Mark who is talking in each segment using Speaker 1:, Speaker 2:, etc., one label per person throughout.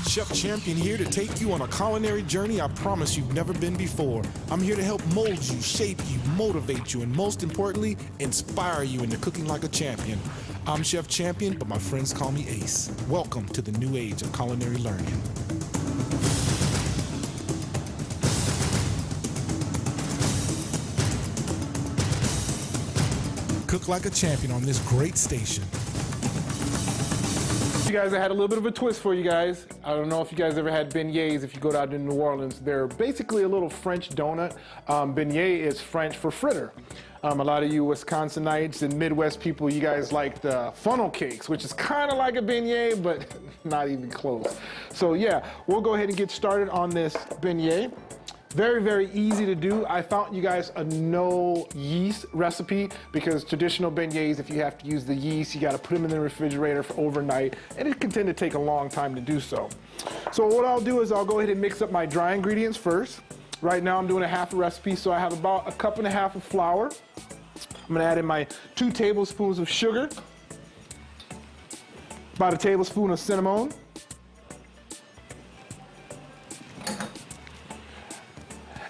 Speaker 1: Chef Champion here to take you on a culinary journey I promise you've never been before. I'm here to help mold you, shape you, motivate you, and most importantly, inspire you into cooking like a champion. I'm Chef Champion, but my friends call me Ace. Welcome to the new age of culinary learning. Cook like a champion on this great station.
Speaker 2: You guys, I had a little bit of a twist for you guys. I don't know if you guys ever had beignets if you go down to New Orleans. They're basically a little French donut. Beignet is French for fritter. A lot of you Wisconsinites and Midwest people, you guys like the funnel cakes, which is kind of like a beignet, but not even close. So yeah, we'll go ahead and get started on this beignet. Very, very easy to do. I found you guys a no yeast recipe because traditional beignets, if you have to use the yeast, you got to put them in the refrigerator for overnight, and it can tend to take a long time to do so. So what I'll do is I'll go ahead and mix up my dry ingredients first. Right now I'm doing a half a recipe, so I have about 1.5 cups of flour. I'm going to add in my 2 tablespoons of sugar, about 1 tablespoon of cinnamon,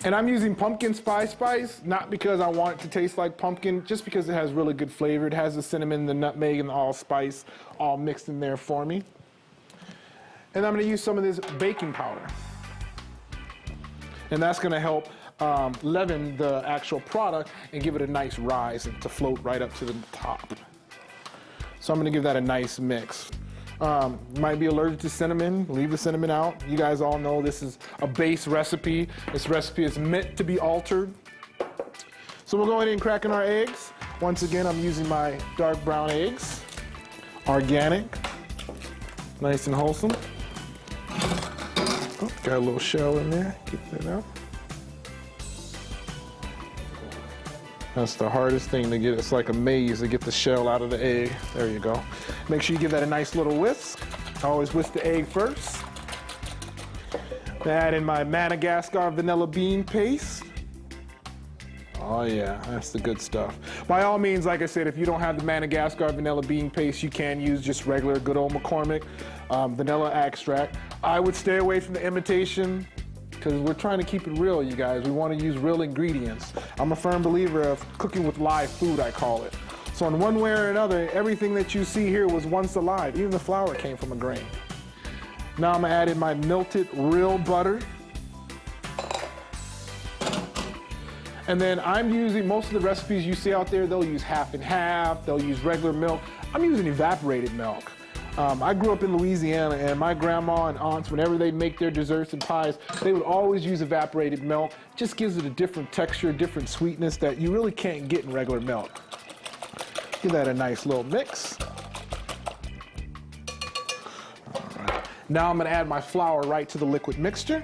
Speaker 2: and I'm using pumpkin spice, not because I want it to taste like pumpkin, just because it has really good flavor. It has the cinnamon, the nutmeg, and the allspice all mixed in there for me. And I'm going to use some of this baking powder. And that's going to help leaven the actual product and give it a nice rise and to float right up to the top. So I'm going to give that a nice mix. Might be allergic to cinnamon, leave the cinnamon out. You guys all know this is a base recipe. This recipe is meant to be altered. So we'll go ahead and crack in our eggs. Once again, I'm using my dark brown eggs, organic, nice and wholesome. Oh, got a little shell in there, keep that out. That's the hardest thing to get. It's like a maze to get the shell out of the egg. There you go. Make sure you give that a nice little whisk. I always whisk the egg first. Add in my Madagascar vanilla bean paste. Oh yeah, that's the good stuff. By all means, like I said, if you don't have the Madagascar vanilla bean paste, you can use just regular good old McCormick vanilla extract. I would stay away from the imitation, because we're trying to keep it real, you guys. We want to use real ingredients. I'm a firm believer of cooking with live food, I call it. So in one way or another, everything that you see here was once alive. Even the flour came from a grain. Now I'm going to add in my melted real butter. And then I'm using, most of the recipes you see out there, they'll use half and half, they'll use regular milk. I'm using evaporated milk. I grew up in Louisiana, and my grandma and aunts, whenever they make their desserts and pies, they would always use evaporated milk. It just gives it a different texture, different sweetness that you really can't get in regular milk. Give that a nice little mix. All right. Now I'm going to add my flour right to the liquid mixture.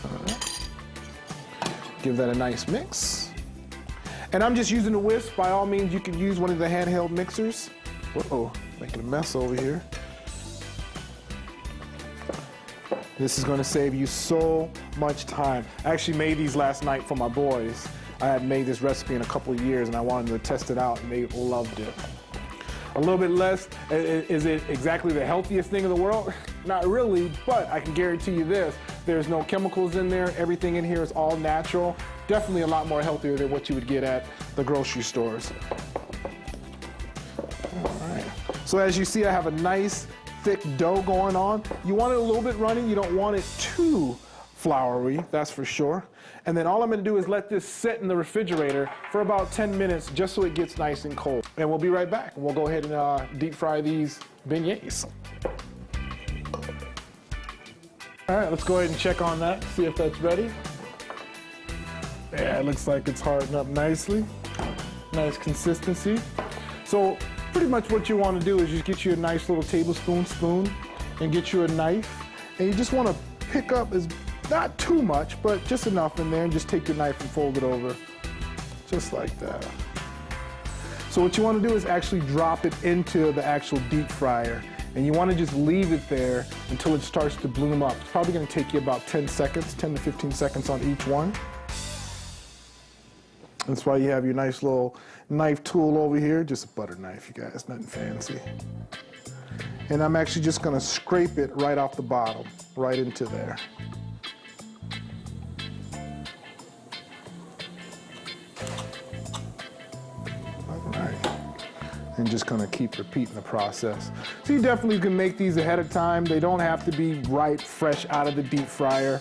Speaker 2: All right. Give that a nice mix. And I'm just using a whisk. By all means, you can use one of the handheld mixers. Uh-oh, making a mess over here. This is going to save you so much time. I actually made these last night for my boys. I had made this recipe in a couple of years, and I wanted to test it out, and they loved it. A little bit less. Is it exactly the healthiest thing in the world? Not really, but I can guarantee you this. There's no chemicals in there. Everything in here is all natural. Definitely a lot more healthier than what you would get at the grocery stores. All right. So as you see, I have a nice thick dough going on. You want it a little bit runny. You don't want it too floury, that's for sure. And then all I'm going to do is let this sit in the refrigerator for about 10 minutes just so it gets nice and cold. And we'll be right back. We'll go ahead and deep fry these beignets. All right, let's go ahead and check on that, see if that's ready. Yeah, it looks like it's hardened up nicely. Nice consistency. So pretty much what you want to do is just get you a nice little tablespoon spoon and get you a knife. And you just want to pick up, not too much, but just enough in there, and just take your knife and fold it over. Just like that. So what you want to do is actually drop it into the actual deep fryer. And you want to just leave it there until it starts to bloom up. It's probably going to take you about 10 seconds, 10 to 15 seconds on each one. That's why you have your nice little knife tool over here, just a butter knife, you guys, nothing fancy. And I'm actually just gonna scrape it right off the bottom, right into there. All right. And just gonna keep repeating the process. So you definitely can make these ahead of time. They don't have to be right fresh out of the deep fryer.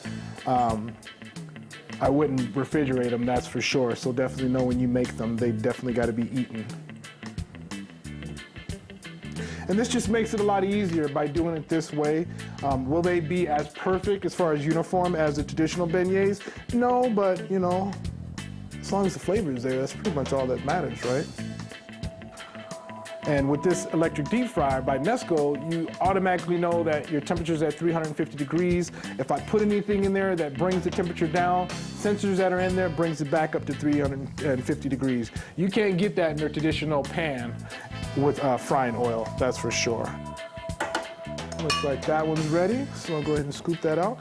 Speaker 2: I wouldn't refrigerate them, that's for sure. So definitely know when you make them, they definitely gotta be eaten. And this just makes it a lot easier by doing it this way. Will they be as perfect as far as uniform as the traditional beignets? No, but you know, as long as the flavor is there, that's pretty much all that matters, right? And with this electric deep fryer by Nesco, you automatically know that your temperature is at 350 degrees. If I put anything in there that brings the temperature down, sensors that are in there brings it back up to 350 degrees. You can't get that in your traditional pan with frying oil, that's for sure. Looks like that one's ready, so I'll go ahead and scoop that out.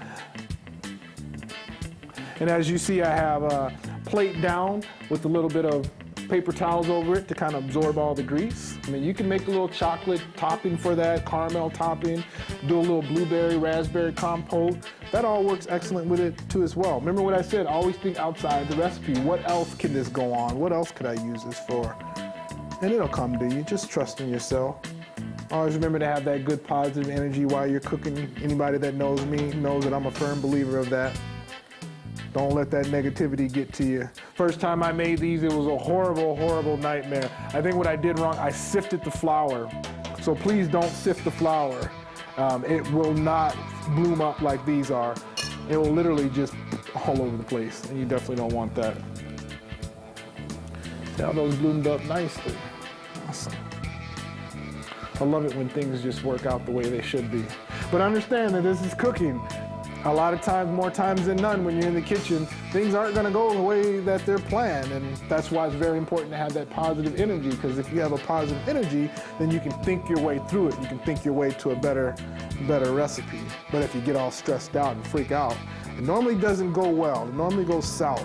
Speaker 2: And as you see, I have a plate down with a little bit of paper towels over it to kind of absorb all the grease. I mean, you can make a little chocolate topping for that, caramel topping, do a little blueberry, raspberry compote. That all works excellent with it too as well. Remember what I said, always think outside the recipe. What else can this go on? What else could I use this for? And it'll come to you, just trust in yourself. Always remember to have that good positive energy while you're cooking. Anybody that knows me knows that I'm a firm believer of that. Don't let that negativity get to you. First time I made these, it was a horrible, horrible nightmare. I think what I did wrong, I sifted the flour. So please don't sift the flour. It will not bloom up like these are. It will literally just all over the place, and you definitely don't want that. See how those bloomed up nicely. Awesome. I love it when things just work out the way they should be. But understand that this is cooking. A lot of times, more times than none, when you're in the kitchen, things aren't going to go the way that they're planned. And that's why it's very important to have that positive energy, because if you have a positive energy, then you can think your way through it. You can think your way to a better recipe. But if you get all stressed out and freak out, it normally doesn't go well. It normally goes south.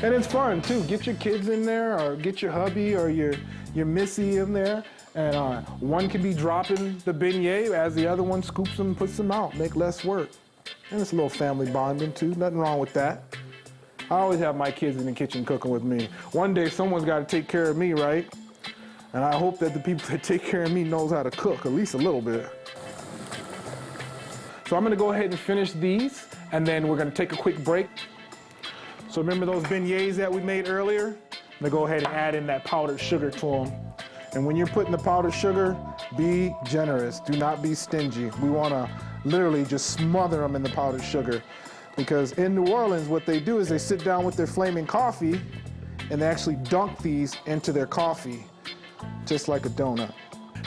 Speaker 2: And it's fun too. Get your kids in there, or get your hubby or your missy in there. And one can be dropping the beignet as the other one scoops them and puts them out. Make less work. And it's a little family bonding too. Nothing wrong with that. I always have my kids in the kitchen cooking with me. One day someone's got to take care of me, right? And I hope that the people that take care of me knows how to cook, at least a little bit. So I'm going to go ahead and finish these, and then we're going to take a quick break. So remember those beignets that we made earlier? I'm going to go ahead and add in that powdered sugar to them. And when you're putting the powdered sugar, be generous. Do not be stingy. We want to literally just smother them in the powdered sugar. Because in New Orleans, what they do is they sit down with their flaming coffee and they actually dunk these into their coffee, just like a donut.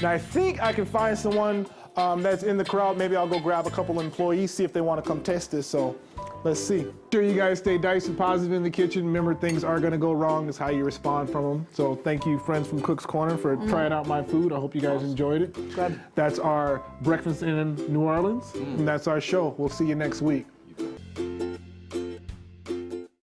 Speaker 2: Now I think I can find someone that's in the crowd. Maybe I'll go grab a couple employees, see if they want to come test this. So let's see. Sure, you guys stay nice and positive in the kitchen. Remember, things are going to go wrong. It's how you respond from them. So thank you, friends from Cook's Corner, for trying out my food. I hope you guys enjoyed it. Good. That's our breakfast in New Orleans, and that's our show. We'll see you next week.